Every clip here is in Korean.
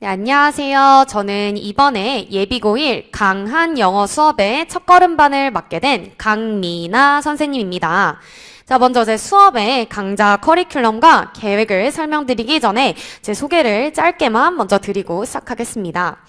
네, 안녕하세요. 저는 이번에 예비고1 강한 영어 수업의 첫걸음반을 맡게 된 강미나 선생님입니다. 자, 먼저 제 수업의 강좌 커리큘럼과 계획을 설명드리기 전에 제 소개를 짧게만 먼저 드리고 시작하겠습니다.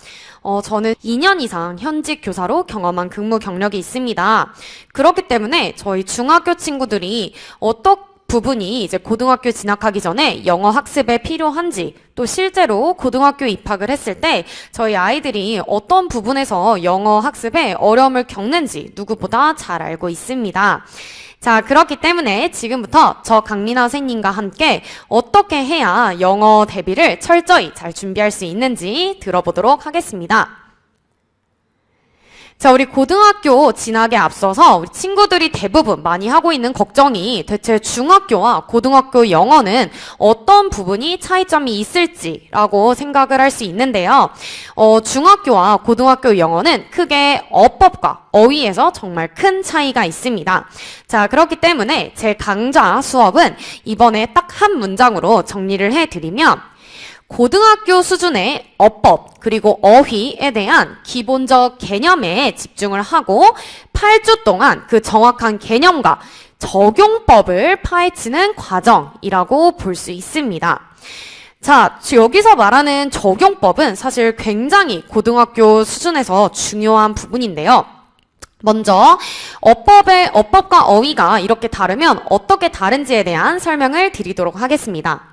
저는 2년 이상 현직 교사로 경험한 근무 경력이 있습니다. 그렇기 때문에 저희 중학교 친구들이 어떤 부분이 이제 고등학교 진학하기 전에 영어 학습에 필요한지, 또 실제로 고등학교 입학을 했을 때 저희 아이들이 어떤 부분에서 영어 학습에 어려움을 겪는지 누구보다 잘 알고 있습니다. 자, 그렇기 때문에 지금부터 저 강민아 선생님과 함께 어떻게 해야 영어 대비를 철저히 잘 준비할 수 있는지 들어보도록 하겠습니다. 자, 우리 고등학교 진학에 앞서서 우리 친구들이 대부분 많이 하고 있는 걱정이 대체 중학교와 고등학교 영어는 어떤 부분이 차이점이 있을지라고 생각을 할 수 있는데요. 중학교와 고등학교 영어는 크게 어법과 어휘에서 정말 큰 차이가 있습니다. 자, 그렇기 때문에 제 강좌 수업은 이번에 딱 한 문장으로 정리를 해드리면 고등학교 수준의 어법 그리고 어휘에 대한 기본적 개념에 집중을 하고 8주 동안 그 정확한 개념과 적용법을 파헤치는 과정이라고 볼 수 있습니다. 자, 여기서 말하는 적용법은 사실 굉장히 고등학교 수준에서 중요한 부분인데요. 먼저 어법과 어휘가 이렇게 다르면 어떻게 다른지에 대한 설명을 드리도록 하겠습니다.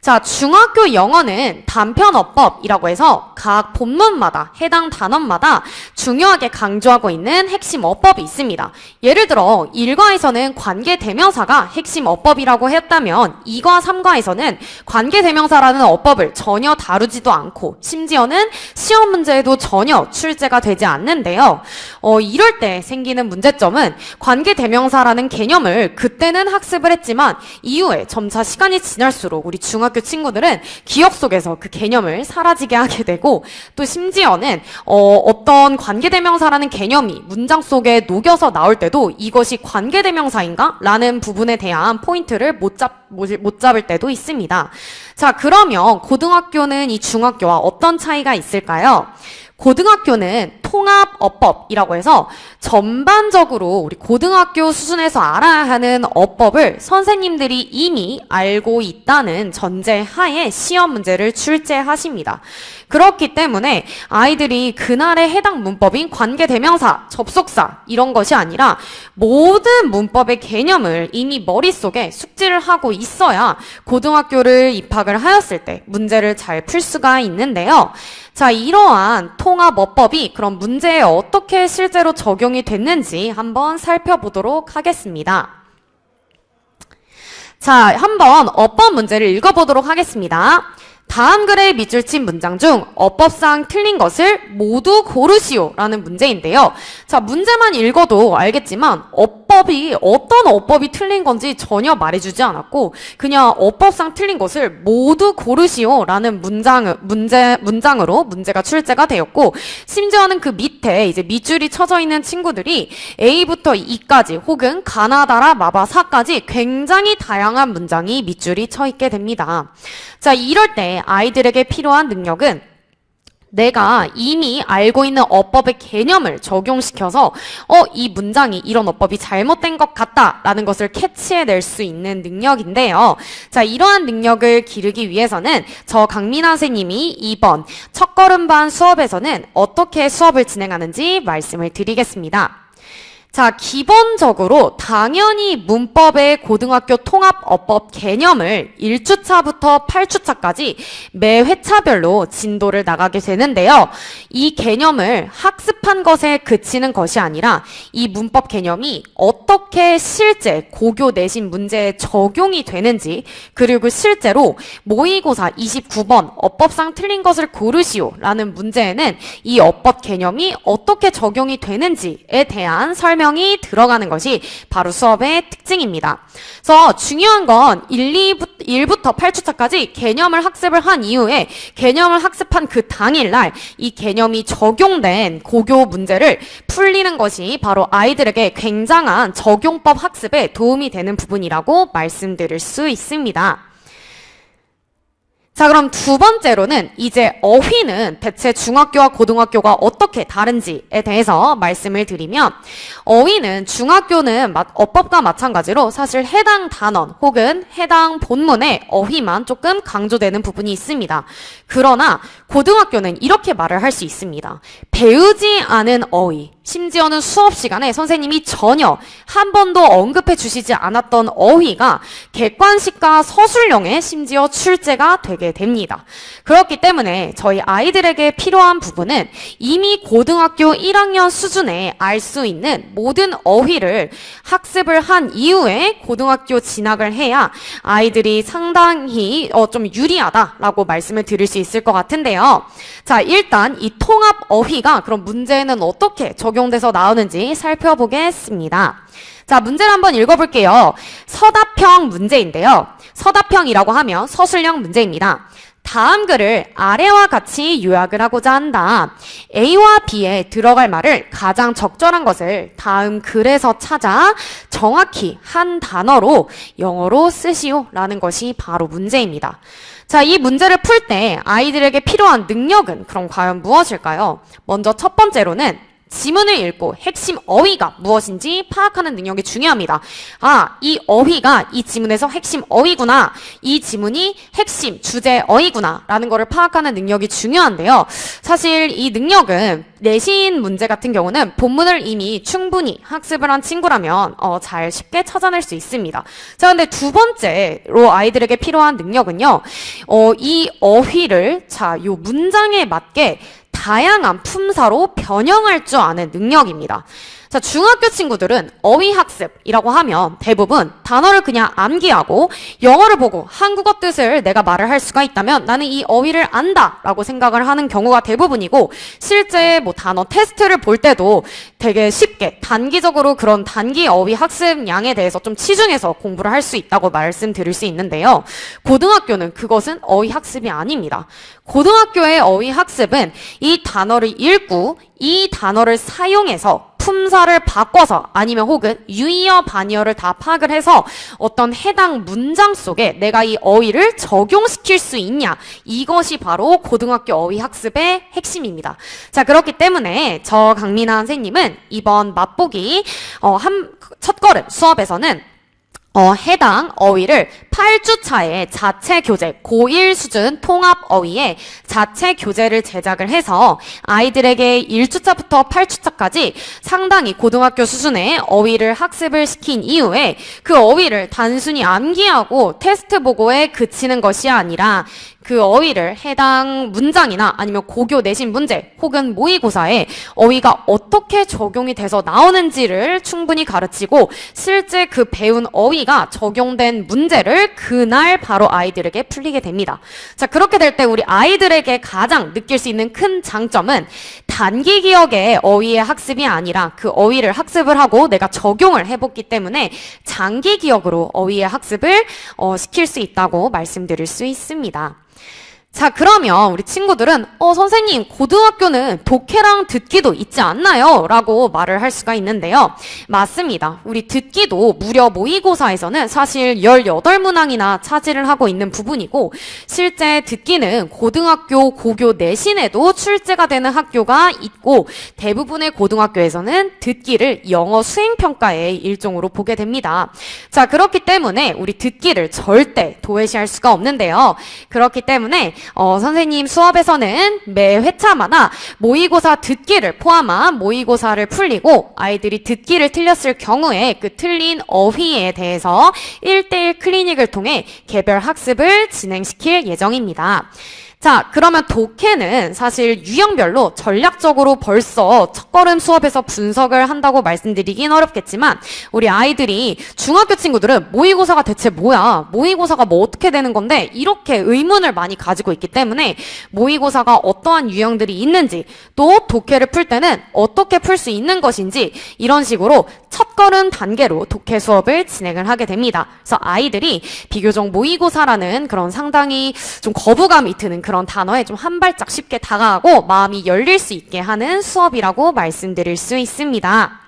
자, 중학교 영어는 단편어법이라고 해서 각 본문마다 해당 단원마다 중요하게 강조하고 있는 핵심 어법이 있습니다. 예를 들어 1과에서는 관계대명사가 핵심 어법이라고 했다면 2과 3과에서는 관계대명사라는 어법을 전혀 다루지도 않고 심지어는 시험 문제에도 전혀 출제가 되지 않는데요. 이럴 때 생기는 문제점은 관계대명사라는 개념을 그때는 학습을 했지만 이후에 점차 시간이 지날수록 우리 중학교 친구들은 기억 속에서 그 개념을 사라지게 하게 되고 또 심지어는 어떤 관계대명사라는 개념이 문장 속에 녹여서 나올 때도 이것이 관계대명사인가? 라는 부분에 대한 포인트를 못 잡을 때도 있습니다. 자, 그러면 고등학교는 이 중학교와 어떤 차이가 있을까요? 고등학교는 통합어법이라고 해서 전반적으로 우리 고등학교 수준에서 알아야 하는 어법을 선생님들이 이미 알고 있다는 전제 하에 시험 문제를 출제하십니다. 그렇기 때문에 아이들이 그날의 해당 문법인 관계대명사, 접속사 이런 것이 아니라 모든 문법의 개념을 이미 머릿속에 숙지를 하고 있어야 고등학교를 입학을 하였을 때 문제를 잘 풀 수가 있는데요. 자, 이러한 통합어법이 그럼 문제에 어떻게 실제로 적용이 됐는지 한번 살펴보도록 하겠습니다. 자, 한번 어법 문제를 읽어보도록 하겠습니다. 다음 글의 밑줄 친 문장 중 어법상 틀린 것을 모두 고르시오 라는 문제인데요. 자, 문제만 읽어도 알겠지만 어떤 어법이 틀린 건지 전혀 말해주지 않았고 그냥 어법상 틀린 것을 모두 고르시오 라는 문장으로 문제가 출제가 되었고 심지어는 그 밑에 이제 밑줄이 쳐져 있는 친구들이 A부터 E까지 혹은 가나다라 마바사까지 굉장히 다양한 문장이 밑줄이 쳐 있게 됩니다. 자, 이럴 때 아이들에게 필요한 능력은 내가 이미 알고 있는 어법의 개념을 적용시켜서 이 문장이 이런 어법이 잘못된 것 같다라는 것을 캐치해낼 수 있는 능력인데요. 자, 이러한 능력을 기르기 위해서는 저 강민아 선생님이 이번 첫걸음반 수업에서는 어떻게 수업을 진행하는지 말씀을 드리겠습니다. 자, 기본적으로 당연히 문법의 고등학교 통합어법 개념을 1주차부터 8주차까지 매 회차별로 진도를 나가게 되는데요. 이 개념을 학습한 것에 그치는 것이 아니라 이 문법 개념이 어떻게 실제 고교 내신 문제에 적용이 되는지 그리고 실제로 모의고사 29번 어법상 틀린 것을 고르시오 라는 문제에는 이 어법 개념이 어떻게 적용이 되는지에 대한 설명이 들어가는 것이 바로 수업의 특징입니다. 그래서 중요한 건 1부터 8주차까지 개념을 학습을 한 이후에 개념을 학습한 그 당일날 이 개념이 적용된 고교 문제를 풀리는 것이 바로 아이들에게 굉장한 적용법 학습에 도움이 되는 부분이라고 말씀드릴 수 있습니다. 자, 그럼 두 번째로는 이제 어휘는 대체 중학교와 고등학교가 어떻게 다른지에 대해서 말씀을 드리면, 어휘는 중학교는 어법과 마찬가지로 사실 해당 단원 혹은 해당 본문의 어휘만 조금 강조되는 부분이 있습니다. 그러나 고등학교는 이렇게 말을 할 수 있습니다. 배우지 않은 어휘, 심지어는 수업 시간에 선생님이 전혀 한 번도 언급해 주시지 않았던 어휘가 객관식과 서술형에 심지어 출제가 되게 됩니다. 그렇기 때문에 저희 아이들에게 필요한 부분은 이미 고등학교 1학년 수준에 알 수 있는 모든 어휘를 학습을 한 이후에 고등학교 진학을 해야 아이들이 상당히 좀 유리하다라고 말씀을 드릴 수 있을 것 같은데요. 자, 일단 이 통합 어휘가 그럼 문제는 어떻게 적용돼서 나오는지 살펴보겠습니다. 자, 문제를 한번 읽어볼게요. 서답형 문제인데요. 서답형이라고 하면 서술형 문제입니다. 다음 글을 아래와 같이 요약을 하고자 한다. A와 B에 들어갈 말을 가장 적절한 것을 다음 글에서 찾아 정확히 한 단어로 영어로 쓰시오 라는 것이 바로 문제입니다. 자, 이 문제를 풀 때 아이들에게 필요한 능력은 그럼 과연 무엇일까요? 먼저 첫 번째로는 지문을 읽고 핵심 어휘가 무엇인지 파악하는 능력이 중요합니다. 아, 이 어휘가 이 지문에서 핵심 어휘구나. 이 지문이 핵심 주제 어휘구나. 라는 거를 파악하는 능력이 중요한데요. 사실 이 능력은 내신 문제 같은 경우는 본문을 이미 충분히 학습을 한 친구라면 잘 쉽게 찾아낼 수 있습니다. 자, 근데 두 번째로 아이들에게 필요한 능력은요. 이 어휘를 요 문장에 맞게 다양한 품사로 변형할 줄 아는 능력입니다. 자, 중학교 친구들은 어휘 학습이라고 하면 대부분 단어를 그냥 암기하고 영어를 보고 한국어 뜻을 내가 말을 할 수가 있다면 나는 이 어휘를 안다 라고 생각을 하는 경우가 대부분이고, 실제 단어 테스트를 볼 때도 되게 쉽게 단기적으로 그런 단기 어휘 학습량에 대해서 좀 치중해서 공부를 할 수 있다고 말씀드릴 수 있는데요. 고등학교는 그것은 어휘 학습이 아닙니다. 고등학교의 어휘 학습은 이 단어를 읽고 이 단어를 사용해서 품사를 바꿔서 아니면 혹은 유의어 반의어를 다 파악을 해서 어떤 해당 문장 속에 내가 이 어휘를 적용시킬 수 있냐, 이것이 바로 고등학교 어휘 학습의 핵심입니다. 자, 그렇기 때문에 저 강민아 선생님은 이번 맛보기 첫걸음 수업에서는 해당 어휘를 8주차에 자체 교재, 고1 수준 통합 어휘에 자체 교재를 제작을 해서 아이들에게 1주차부터 8주차까지 상당히 고등학교 수준의 어휘를 학습을 시킨 이후에 그 어휘를 단순히 암기하고 테스트 보고에 그치는 것이 아니라 그 어휘를 해당 문장이나 아니면 고교 내신 문제 혹은 모의고사에 어휘가 어떻게 적용이 돼서 나오는지를 충분히 가르치고 실제 그 배운 어휘가 적용된 문제를 그날 바로 아이들에게 풀리게 됩니다. 자, 그렇게 될 때 우리 아이들에게 가장 느낄 수 있는 큰 장점은 단기 기억의 어휘의 학습이 아니라 그 어휘를 학습을 하고 내가 적용을 해봤기 때문에 장기 기억으로 어휘의 학습을 시킬 수 있다고 말씀드릴 수 있습니다. 자, 그러면 우리 친구들은 선생님, 고등학교는 독해랑 듣기도 있지 않나요? 라고 말을 할 수가 있는데요. 맞습니다. 우리 듣기도 무려 모의고사에서는 사실 18문항이나 차지를 하고 있는 부분이고, 실제 듣기는 고등학교 고교 내신에도 출제가 되는 학교가 있고, 대부분의 고등학교에서는 듣기를 영어 수행평가의 일종으로 보게 됩니다. 자, 그렇기 때문에 우리 듣기를 절대 도외시할 수가 없는데요. 그렇기 때문에 선생님 수업에서는 매 회차마다 모의고사 듣기를 포함한 모의고사를 풀리고, 아이들이 듣기를 틀렸을 경우에 그 틀린 어휘에 대해서 1:1 클리닉을 통해 개별 학습을 진행시킬 예정입니다. 자, 그러면 독해는 사실 유형별로 전략적으로 벌써 첫걸음 수업에서 분석을 한다고 말씀드리긴 어렵겠지만, 우리 아이들이 중학교 친구들은 모의고사가 대체 뭐야? 모의고사가 뭐 어떻게 되는 건데? 이렇게 의문을 많이 가지고 있기 때문에 모의고사가 어떠한 유형들이 있는지, 또 독해를 풀 때는 어떻게 풀 수 있는 것인지, 이런 식으로 첫걸음 단계로 독해 수업을 진행을 하게 됩니다. 그래서 아이들이 비교적 모의고사라는 그런 상당히 좀 거부감이 드는 그런 단어에 좀 한 발짝 쉽게 다가가고 마음이 열릴 수 있게 하는 수업이라고 말씀드릴 수 있습니다.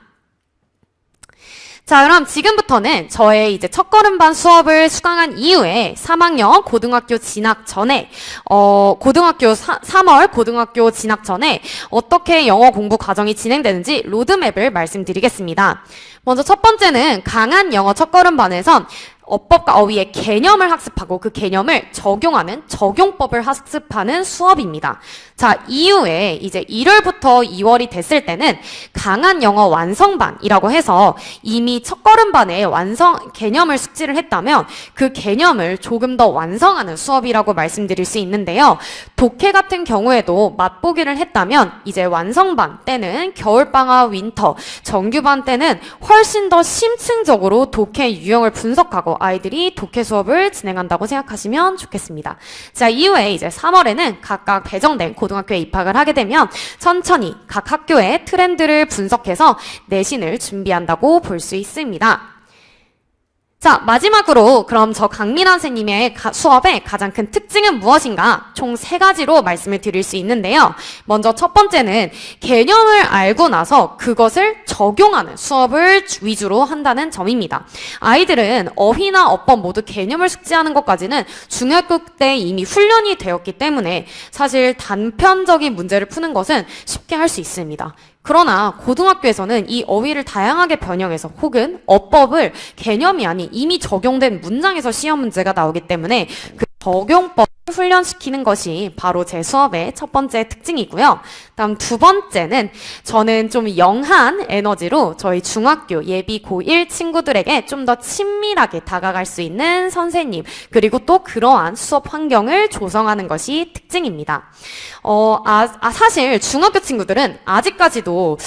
자, 그럼 지금부터는 저의 이제 첫걸음반 수업을 수강한 이후에 3학년 고등학교 진학 전에, 3월 고등학교 진학 전에 어떻게 영어 공부 과정이 진행되는지 로드맵을 말씀드리겠습니다. 먼저 첫 번째는 강한 영어 첫걸음반에선 어법과 어휘의 개념을 학습하고 그 개념을 적용하는 적용법을 학습하는 수업입니다. 자, 이후에 이제 1월부터 2월이 됐을 때는 강한 영어 완성반이라고 해서 이미 첫걸음반에 개념을 숙지를 했다면 그 개념을 조금 더 완성하는 수업이라고 말씀드릴 수 있는데요. 독해 같은 경우에도 맛보기를 했다면 이제 완성반 때는 겨울방학 윈터, 정규반 때는 훨씬 더 심층적으로 독해 유형을 분석하고 아이들이 독해 수업을 진행한다고 생각하시면 좋겠습니다. 자, 이후에 이제 3월에는 각각 배정된 고등학교에 입학을 하게 되면 천천히 각 학교의 트렌드를 분석해서 내신을 준비한다고 볼 수 있습니다. 자, 마지막으로 그럼 저 강민아 선생님의 수업의 가장 큰 특징은 무엇인가? 총 3가지로 말씀을 드릴 수 있는데요. 먼저 첫 번째는 개념을 알고 나서 그것을 적용하는 수업을 위주로 한다는 점입니다. 아이들은 어휘나 어법 모두 개념을 숙지하는 것까지는 중학교 때 이미 훈련이 되었기 때문에 사실 단편적인 문제를 푸는 것은 쉽게 할 수 있습니다. 그러나 고등학교에서는 이 어휘를 다양하게 변형해서 혹은 어법을 개념이 아닌 이미 적용된 문장에서 시험 문제가 나오기 때문에 그 적용법을 훈련시키는 것이 바로 제 수업의 첫 번째 특징이고요. 다음 두 번째는 저는 좀 영한 에너지로 저희 중학교 예비 고1 친구들에게 좀 더 친밀하게 다가갈 수 있는 선생님, 그리고 또 그러한 수업 환경을 조성하는 것이 특징입니다. 사실 중학교 친구들은 아직까지도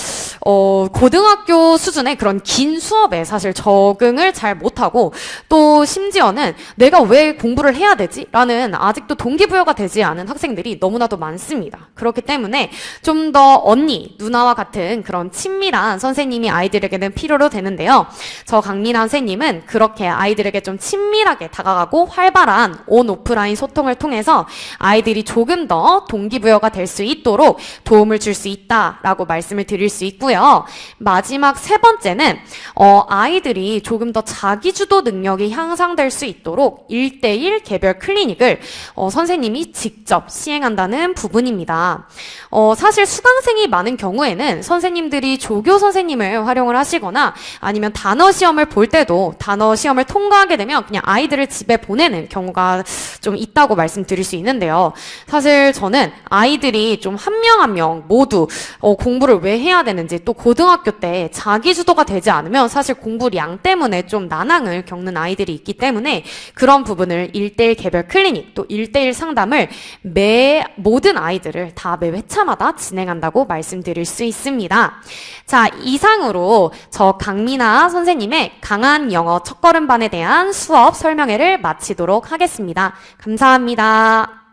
고등학교 수준의 그런 긴 수업에 사실 적응을 잘 못하고 또 심지어는 내가 왜 공부를 해야 되지? 라는 아직도 동기부여가 되지 않은 학생들이 너무나도 많습니다. 그렇기 때문에 좀 더 언니, 누나와 같은 그런 친밀한 선생님이 아이들에게는 필요로 되는데요. 저 강민아 선생님은 그렇게 아이들에게 좀 친밀하게 다가가고 활발한 온 오프라인 소통을 통해서 아이들이 조금 더 동기부여가 될 수 있도록 도움을 줄 수 있다라고 말씀을 드릴 수 있고요. 마지막 세 번째는 아이들이 조금 더 자기주도 능력이 향상될 수 있도록 1대1 개별 클리닉을 선생님이 직접 시행한다는 부분입니다. 사실 수강생이 많은 경우에는 선생님들이 조교 선생님을 활용을 하시거나 아니면 단어 시험을 볼 때도 단어 시험을 통과하게 되면 그냥 아이들을 집에 보내는 경우가 좀 있다고 말씀드릴 수 있는데요. 사실 저는 아이들이 좀 한 명 한 명 모두 공부를 왜 해야 되는지, 또 고등학교 때 자기주도가 되지 않으면 사실 공부량 때문에 좀 난항을 겪는 아이들이 있기 때문에 그런 부분을 1대1 개별 클리닉 또 1대1 상담을 모든 아이들을 다 매 회차마다 진행한다고 말씀드릴 수 있습니다. 자, 이상으로 저 강민아 선생님의 강한 영어 첫걸음반에 대한 수업 설명회를 마치도록 하겠습니다. 감사합니다.